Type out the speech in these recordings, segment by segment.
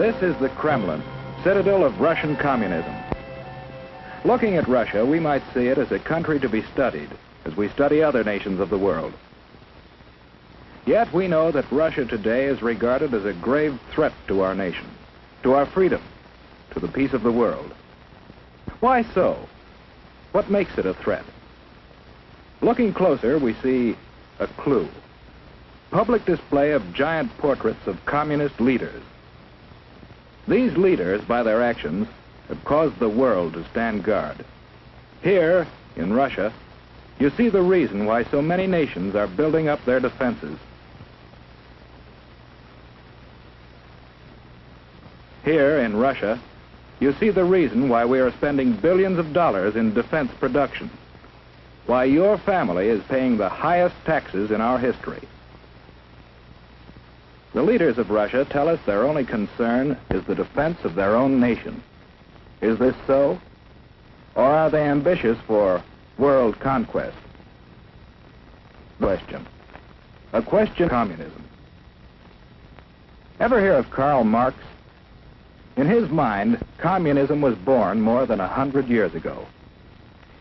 This is the Kremlin, citadel of Russian communism. Looking at Russia, we might see it as a country to be studied, as we study other nations of the world. Yet we know that Russia today is regarded as a grave threat to our nation, to our freedom, to the peace of the world. Why so? What makes it a threat? Looking closer, we see a clue. Public display of giant portraits of communist leaders. These leaders, by their actions, have caused the world to stand guard. Here, in Russia, you see the reason why so many nations are building up their defenses. Here, in Russia, you see the reason why we are spending billions of dollars in defense production, why your family is paying the highest taxes in our history. The leaders of Russia tell us their only concern is the defense of their own nation. Is this so? Or are they ambitious for world conquest? Question. A question of communism. Ever hear of Karl Marx? In his mind, communism was born more than 100 years ago.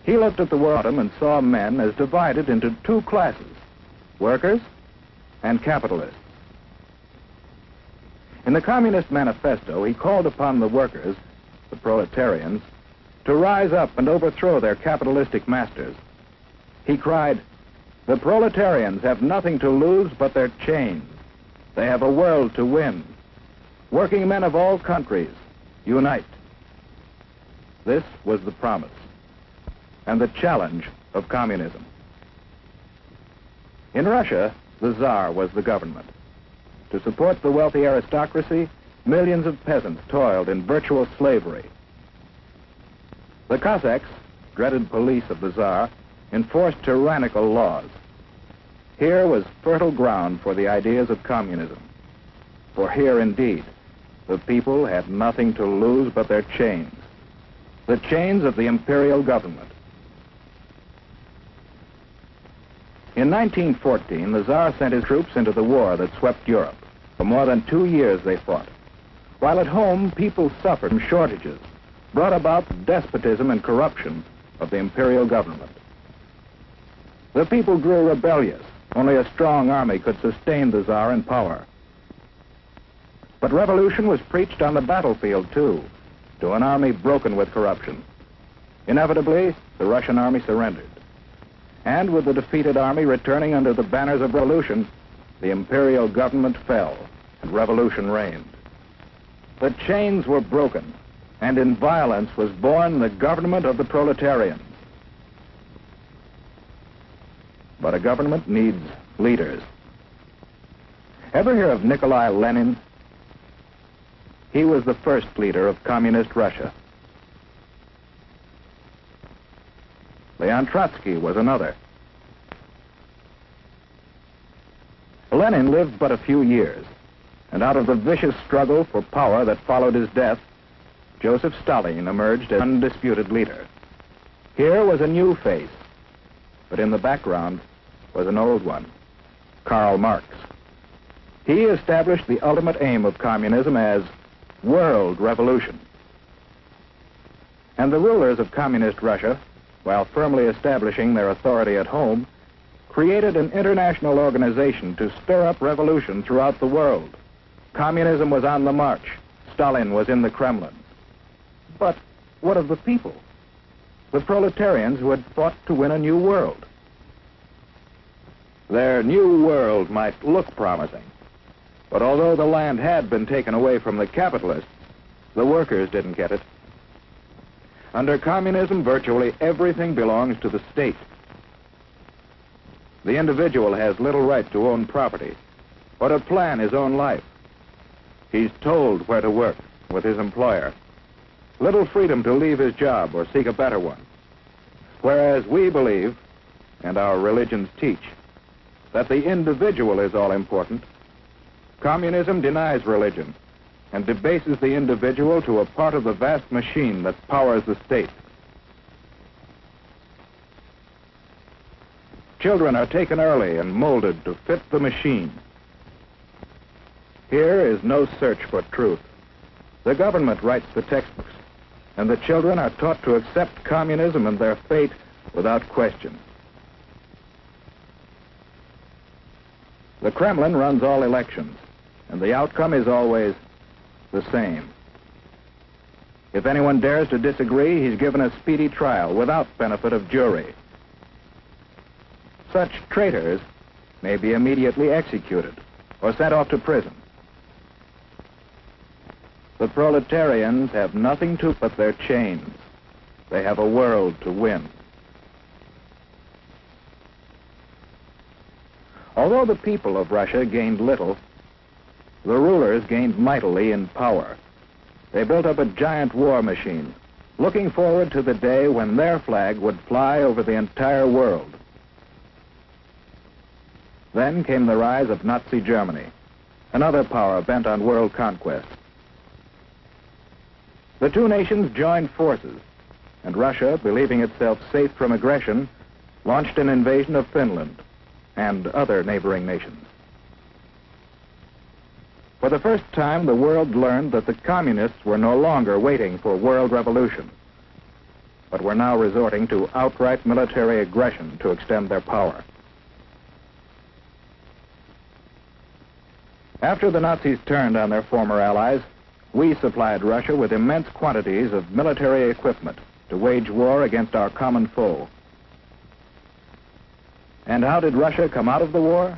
He looked at the world and saw men as divided into two classes, workers and capitalists. In the Communist Manifesto, he called upon the workers, the proletarians, to rise up and overthrow their capitalistic masters. He cried, "The proletarians have nothing to lose but their chains. They have a world to win. Working men of all countries, unite." This was the promise and the challenge of communism. In Russia, the Tsar was the government. To support the wealthy aristocracy, millions of peasants toiled in virtual slavery. The Cossacks, dreaded police of the Tsar, enforced tyrannical laws. Here was fertile ground for the ideas of communism. For here, indeed, the people had nothing to lose but their chains, the chains of the imperial government. In 1914, the Tsar sent his troops into the war that swept Europe. For more than 2 years they fought. While at home, people suffered from shortages, brought about the despotism and corruption of the imperial government. The people grew rebellious. Only a strong army could sustain the Tsar in power. But revolution was preached on the battlefield, too, to an army broken with corruption. Inevitably, the Russian army surrendered. And with the defeated army returning under the banners of revolution, the imperial government fell and revolution reigned. The chains were broken, and in violence was born the government of the proletarians. But a government needs leaders. Ever hear of Nikolai Lenin? He was the first leader of communist Russia. Leon Trotsky was another. Lenin lived but a few years, and out of the vicious struggle for power that followed his death, Joseph Stalin emerged as undisputed leader. Here was a new face, but in the background was an old one, Karl Marx. He established the ultimate aim of communism as world revolution. And the rulers of communist Russia, while firmly establishing their authority at home, created an international organization to stir up revolution throughout the world. Communism was on the march. Stalin was in the Kremlin. But what of the people? The proletarians who had fought to win a new world. Their new world might look promising, but although the land had been taken away from the capitalists, the workers didn't get it. Under communism, virtually everything belongs to the state. The individual has little right to own property or to plan his own life. He's told where to work with his employer. Little freedom to leave his job or seek a better one. Whereas we believe, and our religions teach, that the individual is all important, communism denies religion and debases the individual to a part of the vast machine that powers the state. Children are taken early and molded to fit the machine. Here is no search for truth, The government writes the textbooks, and the children are taught to accept communism and their fate without question. The Kremlin runs all elections, and the outcome is always the same. If anyone dares to disagree, he's given a speedy trial without benefit of jury. Such traitors may be immediately executed or sent off to prison. The proletarians have nothing to but their chains. They have a world to win. Although the people of Russia gained little, the rulers gained mightily in power. They built up a giant war machine, looking forward to the day when their flag would fly over the entire world. Then came the rise of Nazi Germany, another power bent on world conquest. The two nations joined forces, and Russia, believing itself safe from aggression, launched an invasion of Finland and other neighboring nations. For the first time, the world learned that the communists were no longer waiting for world revolution, but were now resorting to outright military aggression to extend their power. After the Nazis turned on their former allies, we supplied Russia with immense quantities of military equipment to wage war against our common foe. And how did Russia come out of the war?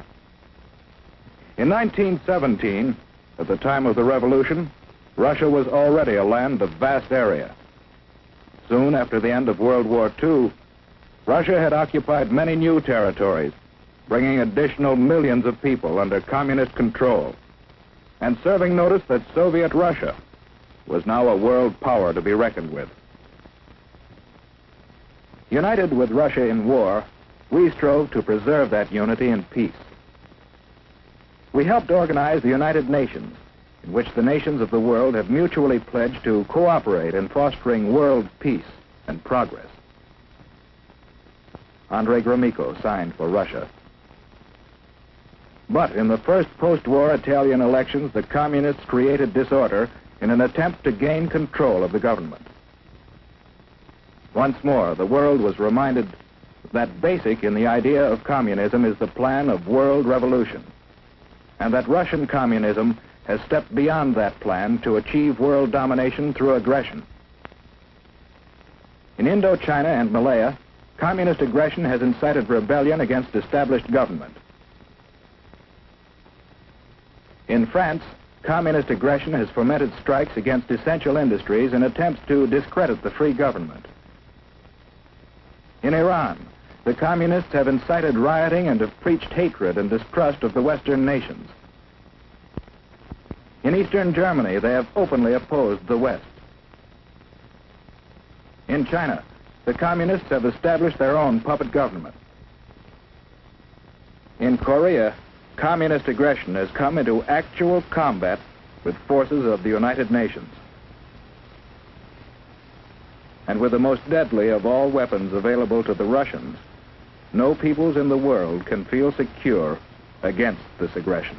In 1917, at the time of the revolution, Russia was already a land of vast area. Soon after the end of World War II, Russia had occupied many new territories, bringing additional millions of people under communist control, and serving notice that Soviet Russia was now a world power to be reckoned with. United with Russia in war, we strove to preserve that unity in peace. We helped organize the United Nations, in which the nations of the world have mutually pledged to cooperate in fostering world peace and progress. Andrei Gromyko signed for Russia. But in the first post-war Italian elections, the communists created disorder in an attempt to gain control of the government. Once more, the world was reminded that basic in the idea of communism is the plan of world revolution, and that Russian communism has stepped beyond that plan to achieve world domination through aggression. In Indochina and Malaya, communist aggression has incited rebellion against established government. In France, communist aggression has fomented strikes against essential industries in attempts to discredit the free government. In Iran, the communists have incited rioting and have preached hatred and distrust of the Western nations. In Eastern Germany, they have openly opposed the West. In China, the communists have established their own puppet government. In Korea, communist aggression has come into actual combat with forces of the United Nations. And with the most deadly of all weapons available to the Russians, no peoples in the world can feel secure against this aggression.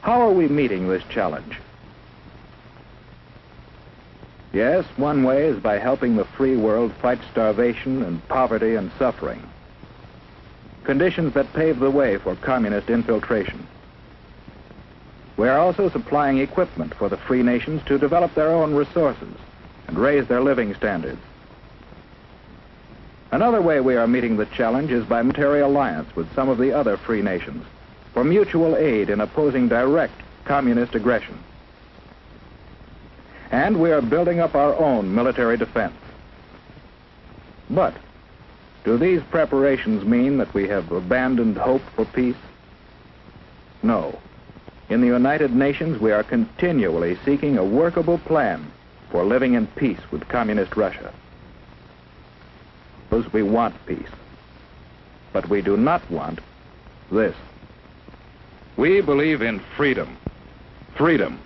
How are we meeting this challenge? Yes, one way is by helping the free world fight starvation and poverty and suffering, conditions that pave the way for communist infiltration. We are also supplying equipment for the free nations to develop their own resources and raise their living standards. Another way we are meeting the challenge is by military alliance with some of the other free nations for mutual aid in opposing direct communist aggression. And we are building up our own military defense. But do these preparations mean that we have abandoned hope for peace? No. In the United Nations, we are continually seeking a workable plan for living in peace with communist Russia. We want peace, but we do not want this. We believe in freedom. Freedom,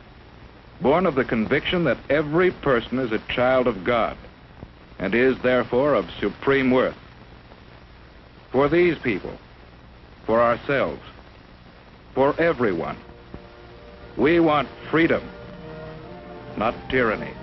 born of the conviction that every person is a child of God and is therefore of supreme worth. For these people, for ourselves, for everyone. We want freedom, not tyranny.